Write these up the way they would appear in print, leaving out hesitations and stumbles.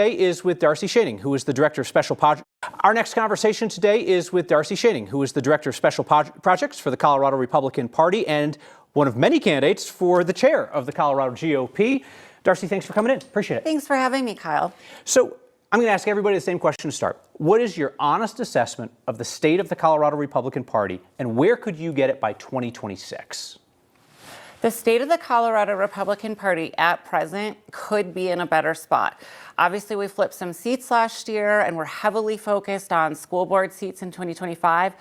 is with Darcy Schoening, who is the Director of Special Projects. Our next conversation today is with Darcy Schoening, who is the Director of Special Projects for the Colorado Republican Party and one of many candidates for the chair of the Colorado GOP. Darcy, thanks for coming in. Appreciate it. Thanks for having me, Kyle. So I'm going to ask everybody the same question to start. What is your honest assessment of the state of the Colorado Republican Party, and where could you get it by 2026? The state of the Colorado Republican Party at present could be in a better spot. Obviously, we flipped some seats last year, and we're heavily focused on school board seats in 2025.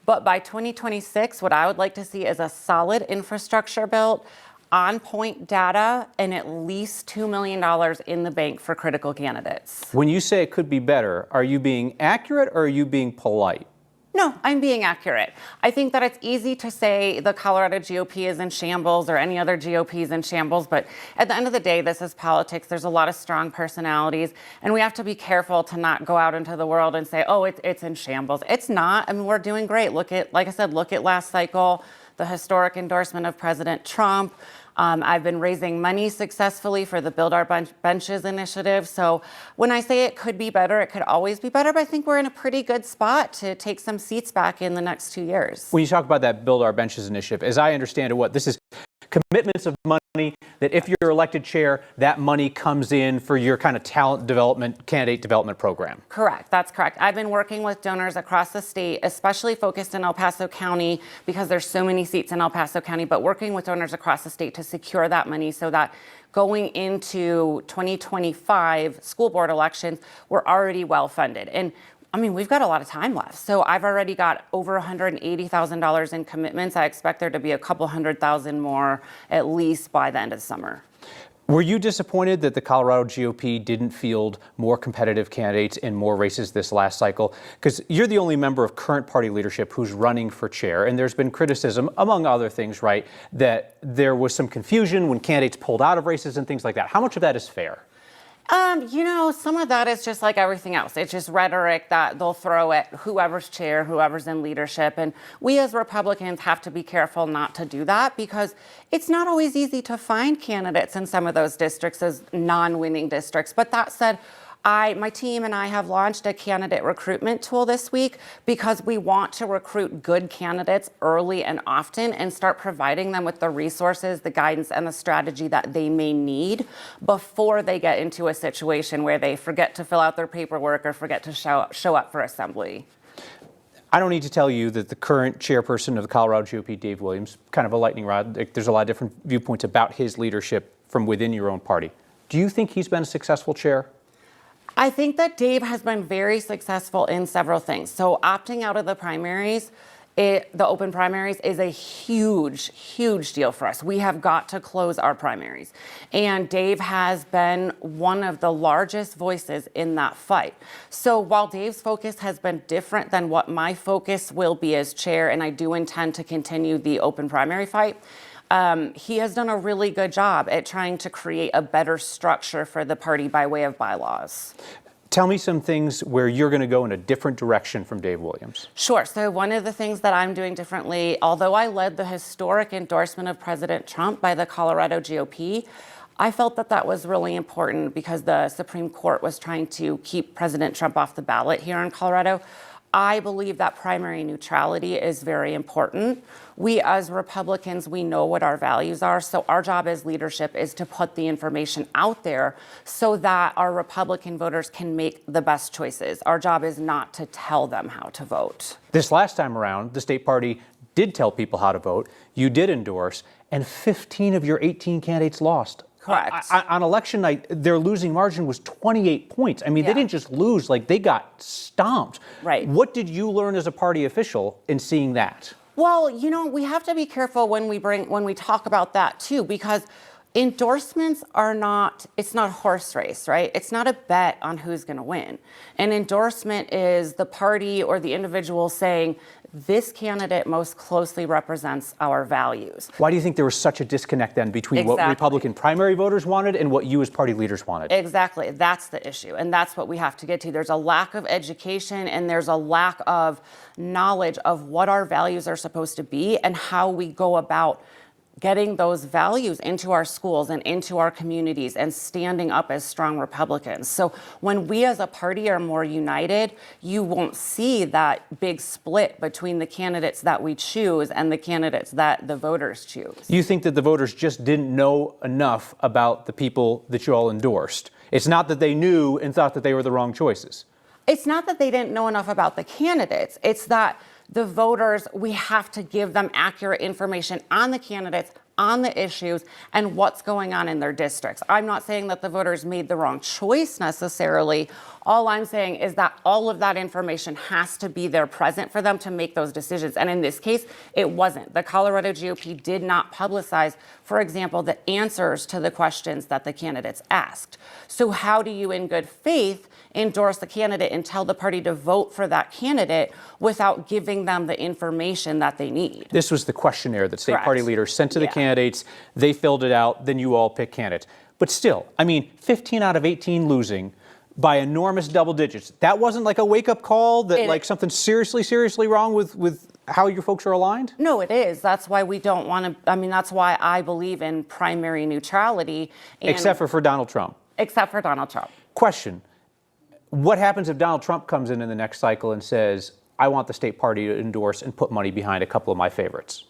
But by 2026, what I would like to see is a solid infrastructure built, on-point data, and at least $2 million in the bank for critical candidates. When you say it could be better, are you being accurate or are you being polite? No, I'm being accurate. I think that it's easy to say the Colorado GOP is in shambles or any other GOP is in shambles, but at the end of the day, this is politics. There's a lot of strong personalities, and we have to be careful to not go out into the world and say, oh, it's in shambles. It's not. I mean, we're doing great. Look at, like I said, look at last cycle, the historic endorsement of President Trump. I've been raising money successfully for the Build Our Benches initiative. So when I say it could be better, it could always be better, but I think we're in a pretty good spot to take some seats back in the next 2 years. When you talk about that Build Our Benches initiative, as I understand it, this is commitments of money that if you're elected chair, that money comes in for your kind of talent development, candidate development program. Correct. That's correct. I've been working with donors across the state, especially focused in El Paso County because there's so many seats in El Paso County, but working with donors across the state to secure that money so that going into 2025 school board elections, we're already well funded. And I mean, we've got a lot of time left. So I've already got over $180,000 in commitments. I expect there to be a couple $100,000 more at least by the end of the summer. Were you disappointed that the Colorado GOP didn't field more competitive candidates in more races this last cycle? Because you're the only member of current party leadership who's running for chair, and there's been criticism, among other things, right, that there was some confusion when candidates pulled out of races and things like that. How much of that is fair? You know, some of that is just like everything else. It's just rhetoric that they'll throw at whoever's chair, whoever's in leadership. And we as Republicans have to be careful not to do that because it's not always easy to find candidates in some of those districts as non-winning districts. But that said, my team and I have launched a candidate recruitment tool this week because we want to recruit good candidates early and often and start providing them with the resources, the guidance, and the strategy that they may need before they get into a situation where they forget to fill out their paperwork or forget to show up for assembly. I don't need to tell you that the current chairperson of the Colorado GOP, Dave Williams, kind of a lightning rod. There's a lot of different viewpoints about his leadership from within your own party. Do you think he's been a successful chair? I think that Dave has been very successful in several things. So opting out of the primaries, the open primaries is a huge, huge deal for us. We have got to close our primaries. And Dave has been one of the largest voices in that fight. So while Dave's focus has been different than what my focus will be as chair, and I do intend to continue the open primary fight, he has done a really good job at trying to create a better structure for the party by way of bylaws. Tell me some things where you're going to go in a different direction from Dave Williams. Sure. So one of the things that I'm doing differently, although I led the historic endorsement of President Trump by the Colorado GOP, I felt that that was really important because the Supreme Court was trying to keep President Trump off the ballot here in Colorado. I believe that primary neutrality is very important. We as Republicans, we know what our values are. So our job as leadership is to put the information out there so that our Republican voters can make the best choices. Our job is not to tell them how to vote. This last time around, the state party did tell people how to vote. You did endorse, and 15 of your 18 candidates lost. Correct. On election night, their losing margin was 28 points. I mean, They didn't just lose, they got stomped. Right. What did you learn as a party official in seeing that? Well, you know, we have to be careful when we talk about that too, because endorsements it's not a horse race, right? It's not a bet on who's going to win. An endorsement is the party or the individual saying, this candidate most closely represents our values. Why do you think there was such a disconnect then between what Republican primary voters wanted and what you as party leaders wanted? Exactly. That's the issue. And that's what we have to get to. There's a lack of education and there's a lack of knowledge of what our values are supposed to be and how we go about getting those values into our schools and into our communities and standing up as strong Republicans. So when we as a party are more united, you won't see that big split between the candidates that we choose and the candidates that the voters choose. You think that the voters just didn't know enough about the people that you all endorsed? It's not that they knew and thought that they were the wrong choices. It's not that they didn't know enough about the candidates. It's that the voters, we have to give them accurate information on the candidates, on the issues, and what's going on in their districts. I'm not saying that the voters made the wrong choice necessarily. All I'm saying is that all of that information has to be there present for them to make those decisions. And in this case, it wasn't. The Colorado GOP did not publicize, for example, the answers to the questions that the candidates asked. So how do you, in good faith, endorse the candidate and tell the party to vote for that candidate without giving them the information that they need? This was the questionnaire that state Correct. party leaders sent to the candidates. They filled it out. Then you all pick candidates. But still, I mean, 15 out of 18 losing by enormous double digits. That wasn't like a wake-up call that like something seriously wrong with how your folks are aligned? No, it is. That's why we don't want to, I mean, that's why I believe in primary neutrality. Except for Donald Trump. Except for Donald Trump. Question. What happens if Donald Trump comes in the next cycle and says, I want the state party to endorse and put money behind a couple of my favorites?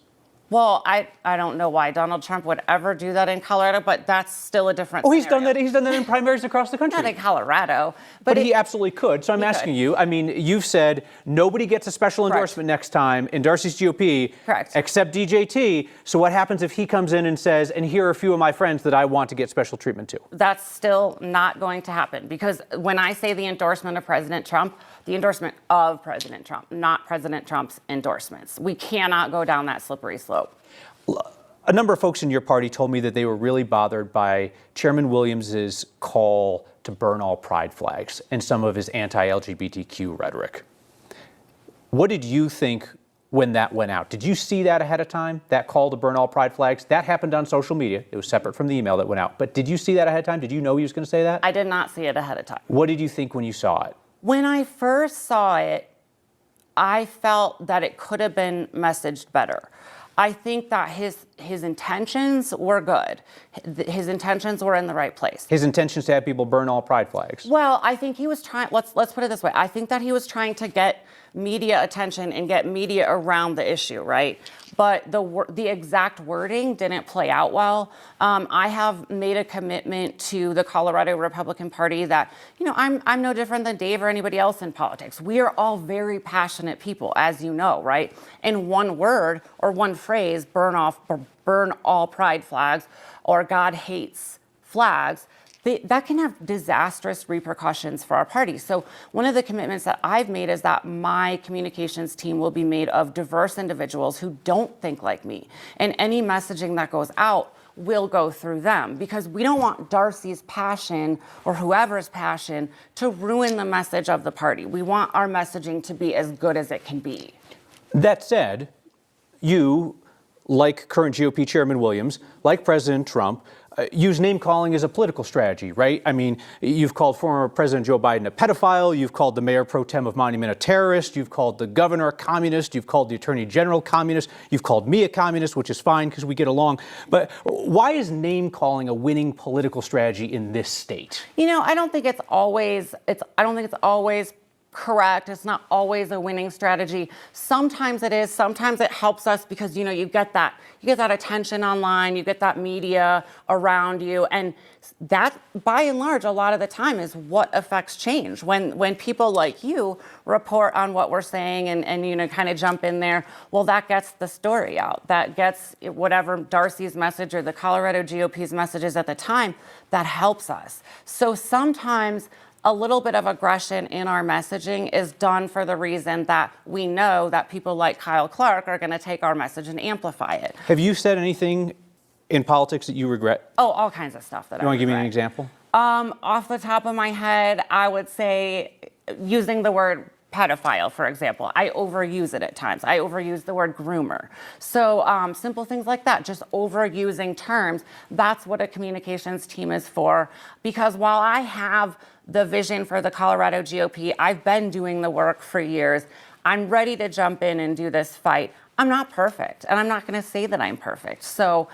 Well, I don't know why Donald Trump would ever do that in Colorado, but that's still a different Oh, he's scenario. done that. He's done that in primaries across the country. Not in Colorado. But he absolutely could. So I'm asking you, I mean, you've said nobody gets a special endorsement next time in Darcy's GOP. Correct. Except DJT. So what happens if he comes in and says, and here are a few of my friends that I want to get special treatment to? That's still not going to happen, because when I say the endorsement of President Trump, the endorsement of President Trump, not President Trump's endorsements. We cannot go down that slippery slope. A number of folks in your party told me that they were really bothered by Chairman Williams's call to burn all pride flags and some of his anti-LGBTQ rhetoric. What did you think when that went out? Did you see that ahead of time, that call to burn all pride flags? That happened on social media. It was separate from the email that went out. But did you see that ahead of time? Did you know he was going to say that? I did not see it ahead of time. What did you think when you saw it? When I first saw it, I felt that it could have been messaged better. I think that his intentions were good. His intentions were in the right place. His intentions to have people burn all pride flags. Well, I think he was trying, let's put it this way. I think that he was trying to get media attention and get media around the issue, right? But the exact wording didn't play out well. I have made a commitment to the Colorado Republican Party that, you know, I'm no different than Dave or anybody else in politics. We are all very passionate people, as you know, right? And one word or one phrase, burn all pride flags, or God hates flags, that can have disastrous repercussions for our party. So one of the commitments that I've made is that my communications team will be made of diverse individuals who don't think like me. And any messaging that goes out will go through them, because we don't want Darcy's passion or whoever's passion to ruin the message of the party. We want our messaging to be as good as it can be. That said, you, like current GOP Chairman Williams, like President Trump, use name calling as a political strategy, right? I mean, you've called former President Joe Biden a pedophile. You've called the mayor pro tem of Monument a terrorist. You've called the governor a communist. You've called the attorney general communist. You've called me a communist, which is fine because we get along. But why is name calling a winning political strategy in this state? You know, I don't think it's always correct. It's not always a winning strategy. Sometimes it is. Sometimes it helps us because, you know, you get that attention online, you get that media around you, and that, by and large, a lot of the time is what affects change. When people like you report on what we're saying and you know, kind of jump in there, well, that gets the story out. That gets whatever Darcy's message or the Colorado GOP's message is at the time, that helps us. So sometimes a little bit of aggression in our messaging is done for the reason that we know that people like Kyle Clark are going to take our message and amplify it. Have you said anything in politics that you regret? Oh, all kinds of stuff that I regret. You want to give me an example? Off the top of my head, I would say using the word pedophile, for example. I overuse it at times. I overuse the word groomer. So simple things like that, just overusing terms, that's what a communications team is for. Because while I have the vision for the Colorado GOP, I've been doing the work for years. I'm ready to jump in and do this fight. I'm not perfect, and I'm not going to say that I'm perfect. So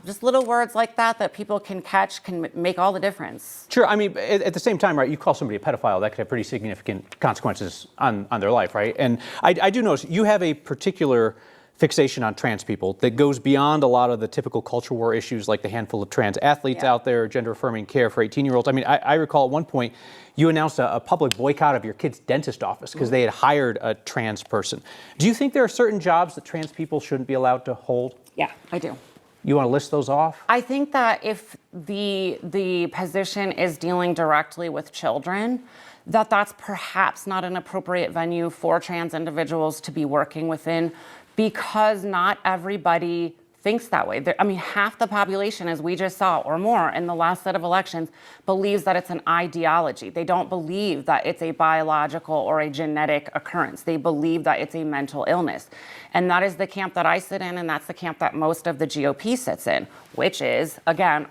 just little words like that people can catch can make all the difference. Sure. I mean, at the same time, right, you call somebody a pedophile, that could have pretty significant consequences on their life, right? And I do notice you have a particular fixation on trans people that goes beyond a lot of the typical culture war issues like the handful of trans athletes out there, gender-affirming care for 18-year-olds. I mean, I recall at one point you announced a public boycott of your kid's dentist office because they had hired a trans person. Do you think there are certain jobs that trans people shouldn't be allowed to hold? Yeah, I do. You want to list those off? I think that if the position is dealing directly with children, that's perhaps not an appropriate venue for trans individuals to be working within, because not everybody thinks that way. I mean, half the population, as we just saw, or more in the last set of elections, believes that it's an ideology. They don't believe that it's a biological or a genetic occurrence. They believe that it's a mental illness. And that is the camp that I sit in, and that's the camp that most of the GOP sits in, which is, again,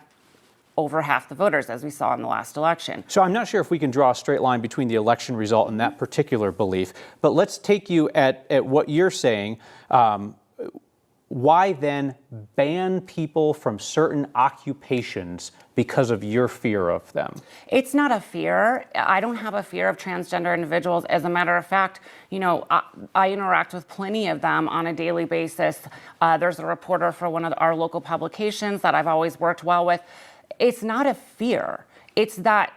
over half the voters, as we saw in the last election. So I'm not sure if we can draw a straight line between the election result and that particular belief, but let's take you at what you're saying. Why then ban people from certain occupations because of your fear of them? It's not a fear. I don't have a fear of transgender individuals. As a matter of fact, I interact with plenty of them on a daily basis. There's a reporter for one of our local publications that I've always worked well with. It's not a fear. It's that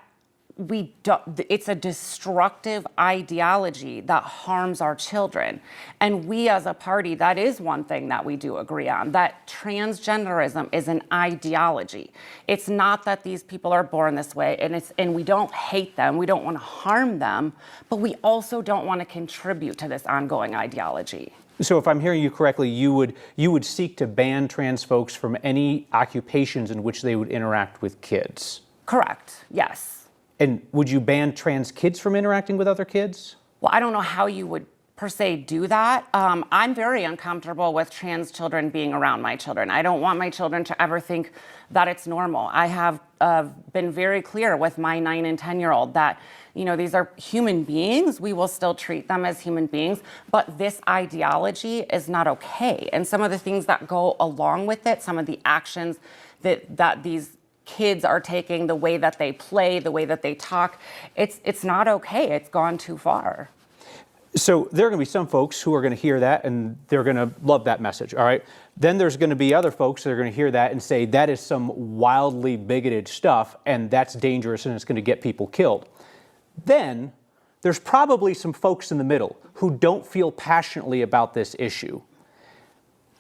it's a destructive ideology that harms our children. And we as a party, that is one thing that we do agree on, that transgenderism is an ideology. It's not that these people are born this way, and we don't hate them, we don't want to harm them, but we also don't want to contribute to this ongoing ideology. So if I'm hearing you correctly, you would seek to ban trans folks from any occupations in which they would interact with kids? Correct, yes. And would you ban trans kids from interacting with other kids? Well, I don't know how you would per se do that. I'm very uncomfortable with trans children being around my children. I don't want my children to ever think that it's normal. I have been very clear with my 9 and 10-year-old that, these are human beings. We will still treat them as human beings, but this ideology is not okay. And some of the things that go along with it, some of the actions that these kids are taking, the way that they play, the way that they talk, it's not okay. It's gone too far. So there are going to be some folks who are going to hear that and they're going to love that message, all right? Then there's going to be other folks that are going to hear that and say that is some wildly bigoted stuff and that's dangerous and it's going to get people killed. Then there's probably some folks in the middle who don't feel passionately about this issue.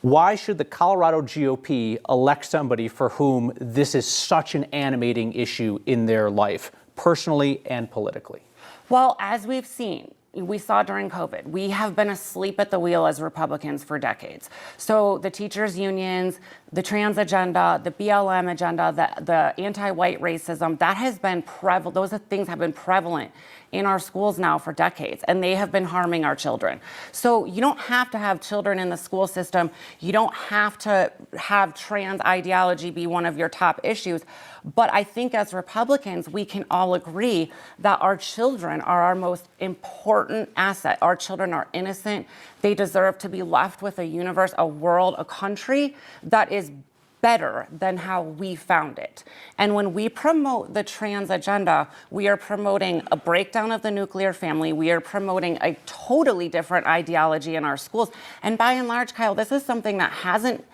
Why should the Colorado GOP elect somebody for whom this is such an animating issue in their life, personally and politically? Well, as we've seen, we saw during COVID, we have been asleep at the wheel as Republicans for decades. So the teachers' unions, the trans agenda, the BLM agenda, the anti-white racism, that has been prevalent. Those things have been prevalent in our schools now for decades, and they have been harming our children. So you don't have to have children in the school system. You don't have to have trans ideology be one of your top issues. But I think as Republicans, we can all agree that our children are our most important asset. Our children are innocent. They deserve to be left with a universe, a world, a country that is better than how we found it. And when we promote the trans agenda, we are promoting a breakdown of the nuclear family. We are promoting a totally different ideology in our schools. And by and large, Kyle, this is something that hasn't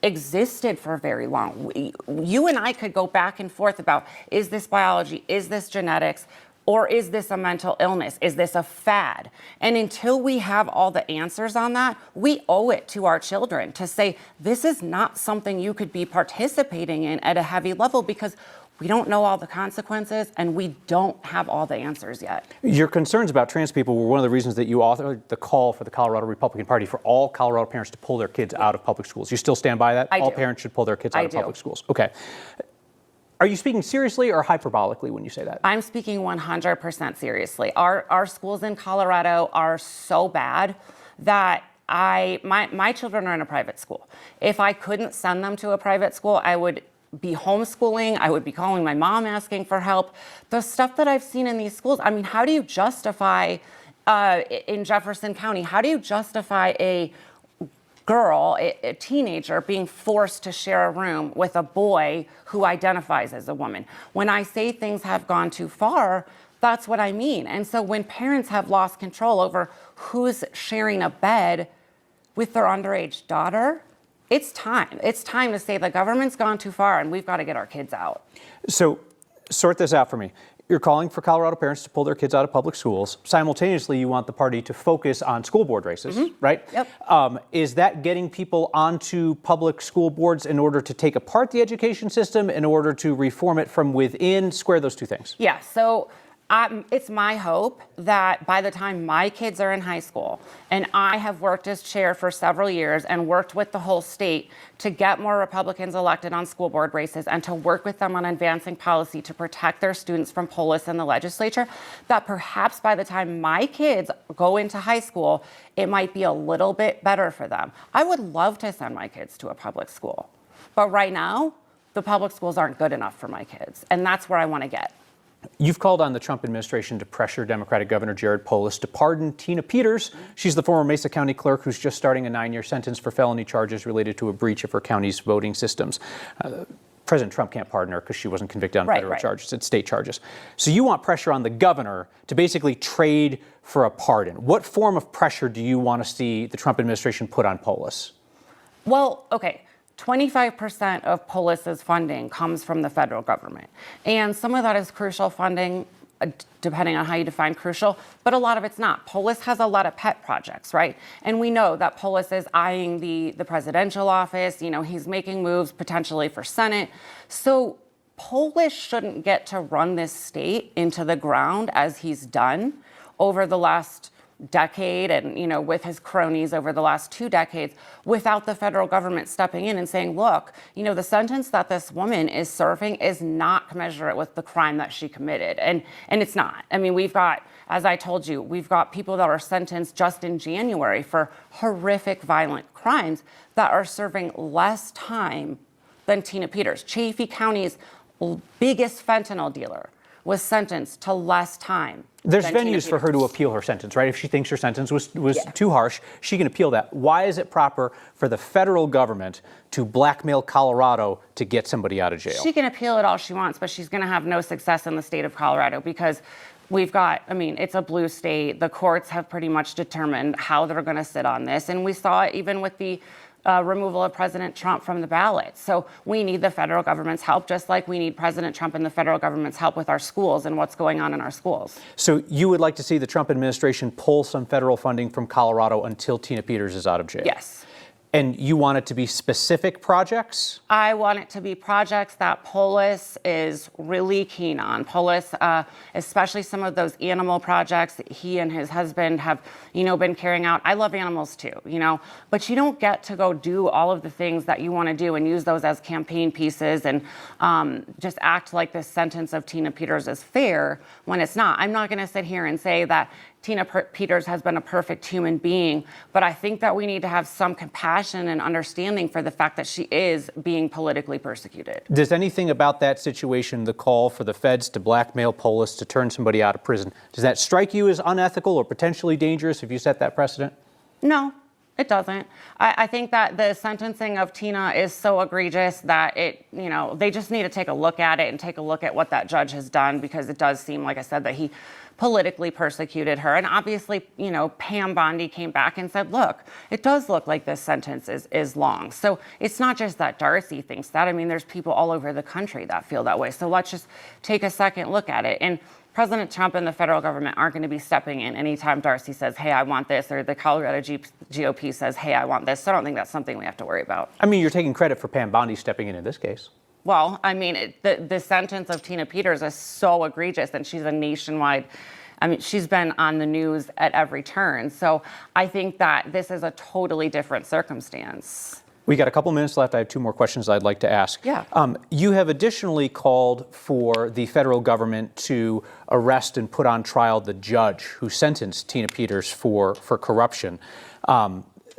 existed for very long. You and I could go back and forth about, is this biology? Is this genetics? Or is this a mental illness? Is this a fad? And until we have all the answers on that, we owe it to our children to say, this is not something you could be participating in at a heavy level because we don't know all the consequences and we don't have all the answers yet. Your concerns about trans people were one of the reasons that you authored the call for the Colorado Republican Party for all Colorado parents to pull their kids out of public schools. You still stand by that? I do. All parents should pull their kids out of public schools. Okay. Are you speaking seriously or hyperbolically when you say that? I'm speaking 100% seriously. Our schools in Colorado are so bad that my children are in a private school. If I couldn't send them to a private school, I would be homeschooling. I would be calling my mom asking for help. The stuff that I've seen in these schools, I mean, how do you justify in Jefferson County, how do you justify a girl, a teenager, being forced to share a room with a boy who identifies as a woman. When I say things have gone too far, that's what I mean. And so when parents have lost control over who's sharing a bed with their underage daughter, it's time. It's time to say the government's gone too far and we've got to get our kids out. So sort this out for me. You're calling for Colorado parents to pull their kids out of public schools. Simultaneously, you want the party to focus on school board races, right? Yep. Is that getting people onto public school boards in order to take apart the education system, in order to reform it from within? Square those two things. Yeah, so it's my hope that by the time my kids are in high school, and I have worked as chair for several years and worked with the whole state to get more Republicans elected on school board races and to work with them on advancing policy to protect their students from polis in the legislature, that perhaps by the time my kids go into high school, it might be a little bit better for them. I would love to send my kids to a public school, but right now, the public schools aren't good enough for my kids, and that's where I want to get. You've called on the Trump administration to pressure Democratic Governor Jared Polis to pardon Tina Peters. She's the former Mesa County clerk who's just starting a 9-year sentence for felony charges related to a breach of her county's voting systems. President Trump can't pardon her because she wasn't convicted on federal charges. It's state charges. So you want pressure on the governor to basically trade for a pardon. What form of pressure do you want to see the Trump administration put on Polis? Well, okay. 25% of Polis's funding comes from the federal government. And some of that is crucial funding, depending on how you define crucial, but a lot of it's not. Polis has a lot of pet projects, right? And we know that Polis is eyeing the presidential office. You know, he's making moves potentially for Senate. So Polis shouldn't get to run this state into the ground as he's done over the last decade and, you know, with his cronies over the last 2 decades without the federal government stepping in and saying, look, you know, the sentence that this woman is serving is not commensurate with the crime that she committed. And it's not. I mean, we've got, as I told you, we've got people that are sentenced just in January for horrific violent crimes that are serving less time than Tina Peters. Chaffee County's biggest fentanyl dealer was sentenced to less time. There's venues for her to appeal her sentence, right? If she thinks her sentence was too harsh, she can appeal that. Why is it proper for the federal government to blackmail Colorado to get somebody out of jail? She can appeal it all she wants, but she's going to have no success in the state of Colorado because we've got, I mean, it's a blue state. The courts have pretty much determined how they're going to sit on this. And we saw it even with the removal of President Trump from the ballot. So we need the federal government's help, just like we need President Trump and the federal government's help with our schools and what's going on in our schools. So you would like to see the Trump administration pull some federal funding from Colorado until Tina Peters is out of jail? Yes. And you want it to be specific projects? I want it to be projects that Polis is really keen on. Polis, especially some of those animal projects that he and his husband have, you know, been carrying out. I love animals too, you know, but you don't get to go do all of the things that you want to do and use those as campaign pieces and just act like this sentence of Tina Peters is fair when it's not. I'm not going to sit here and say that Tina Peters has been a perfect human being, but I think that we need to have some compassion and understanding for the fact that she is being politically persecuted. Does anything about that situation, the call for the feds to blackmail Polis to turn somebody out of prison, does that strike you as unethical or potentially dangerous if you set that precedent? No. It doesn't. I think that the sentencing of Tina is so egregious that it, you know, they just need to take a look at it and take a look at what that judge has done, because it does seem, like I said, that he politically persecuted her. And obviously, you know, Pam Bondi came back and said, look, it does look like this sentence is long. So it's not just that Darcy thinks that. I mean, there's people all over the country that feel that way. So let's just take a second look at it. And President Trump and the federal government aren't going to be stepping in anytime Darcy says, hey, I want this, or the Colorado GOP says, hey, I want this. So I don't think that's something we have to worry about. I mean, you're taking credit for Pam Bondi stepping in this case. Well, I mean, the sentence of Tina Peters is so egregious, and she's a nationwide, I mean, she's been on the news at every turn. So I think that this is a totally different circumstance. We got a couple minutes left. I have 2 more questions I'd like to ask. Yeah. You have additionally called for the federal government to arrest and put on trial the judge who sentenced Tina Peters for corruption.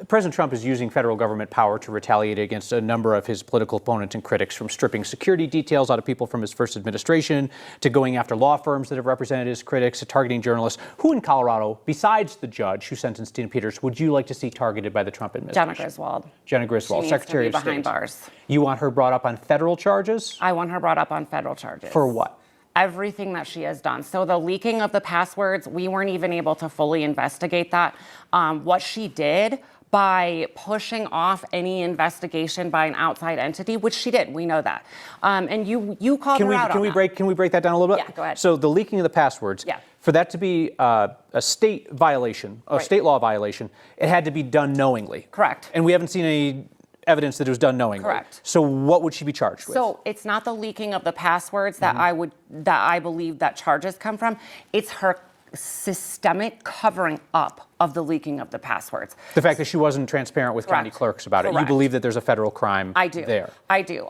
President Trump is using federal government power to retaliate against a number of his political opponents and critics, from stripping security details out of people from his first administration, to going after law firms that have represented his critics, to targeting journalists. Who in Colorado, besides the judge who sentenced Tina Peters, would you like to see targeted by the Trump administration? Jenna Griswold. Jenna Griswold, She Secretary needs to of be behind State. bars. You want her brought up on federal charges? I want her brought up on federal charges. For what? Everything that she has done. So the leaking of the passwords, we weren't even able to fully investigate that. What she did by pushing off any investigation by an outside entity, which she did, we know that. And you called her out on that. Can we break that down a little bit? Yeah, go ahead. So the leaking of the passwords, Yeah. for that to be a state violation, a Right. state law violation, it had to be done knowingly. Correct. And we haven't seen any evidence that it was done knowingly. Correct. So what would she be charged with? So it's not the leaking of the passwords that I believe that charges come from. It's her systemic covering up of the leaking of the passwords. The fact that she wasn't transparent with county Correct. clerks about it. You Correct. believe that there's a federal crime I do. there? I do.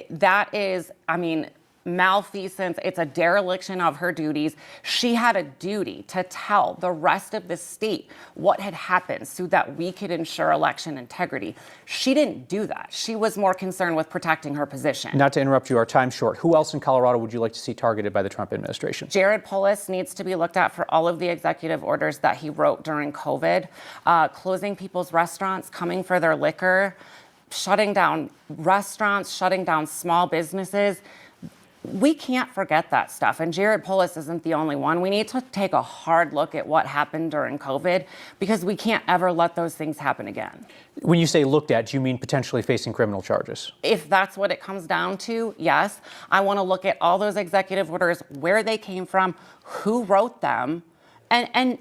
That is, malfeasance. It's a dereliction of her duties. She had a duty to tell the rest of the state what had happened so that we could ensure election integrity. She didn't do that. She was more concerned with protecting her position. Not to interrupt you, our time's short. Who else in Colorado would you like to see targeted by the Trump administration? Jared Polis needs to be looked at for all of the executive orders that he wrote during COVID, closing people's restaurants, coming for their liquor, shutting down restaurants, shutting down small businesses. We can't forget that stuff. And Jared Polis isn't the only one. We need to take a hard look at what happened during COVID, because we can't ever let those things happen again. When you say looked at, do you mean potentially facing criminal charges? If that's what it comes down to, yes. I want to look at all those executive orders, where they came from, who wrote them, and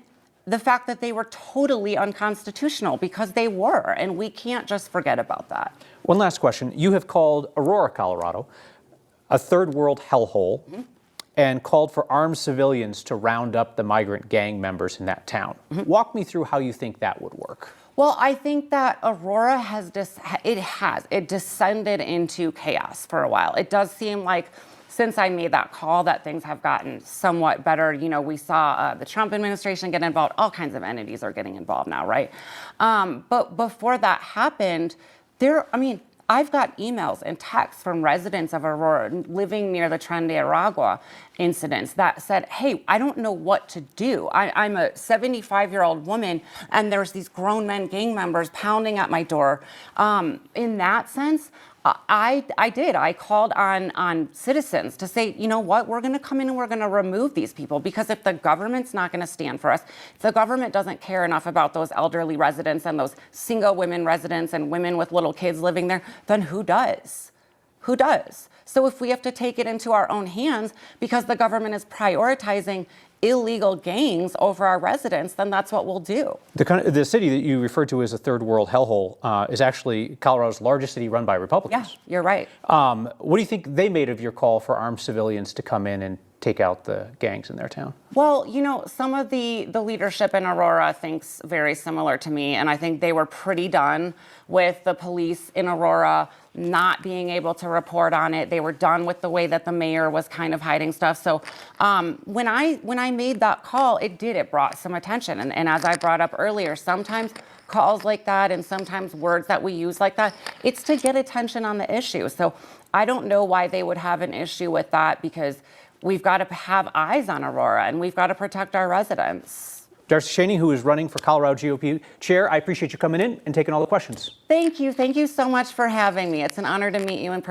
the fact that they were totally unconstitutional, because they were, and we can't just forget about that. One last question. You have called Aurora, Colorado, a third world hellhole, and called for armed civilians to round up the migrant gang members in that town. Walk me through how you think that would work. Well, I think that Aurora it descended into chaos for a while. It does seem like since I made that call that things have gotten somewhat better. You know, we saw the Trump administration get involved. All kinds of entities are getting involved now, right? But before that happened, I've got emails and texts from residents of Aurora living near the Tren de Aragua incidents that said, hey, I don't know what to do. I'm a 75-year-old woman, and there's these grown men gang members pounding at my door. In that sense, I called on citizens to say, you know what, we're going to come in and we're going to remove these people, because if the government's not going to stand for us, if the government doesn't care enough about those elderly residents and those single women residents and women with little kids living there, then who does? Who does? So if we have to take it into our own hands because the government is prioritizing illegal gangs over our residents, then that's what we'll do. The city that you referred to as a third world hellhole is actually Colorado's largest city run by Republicans. Yeah, you're right. What do you think they made of your call for armed civilians to come in and take out the gangs in their town? Well, you know, some of the leadership in Aurora thinks very similar to me, and I think they were pretty done with the police in Aurora not being able to report on it. They were done with the way that the mayor was kind of hiding stuff. So when I made that call, it brought some attention. And as I brought up earlier, sometimes calls like that and sometimes words that we use like that, it's to get attention on the issue. So I don't know why they would have an issue with that, because we've got to have eyes on Aurora and we've got to protect our residents. Darcy Schoening, who is running for Colorado GOP Chair, I appreciate you coming in and taking all the questions. Thank you. Thank you so much for having me. It's an honor to meet you in person.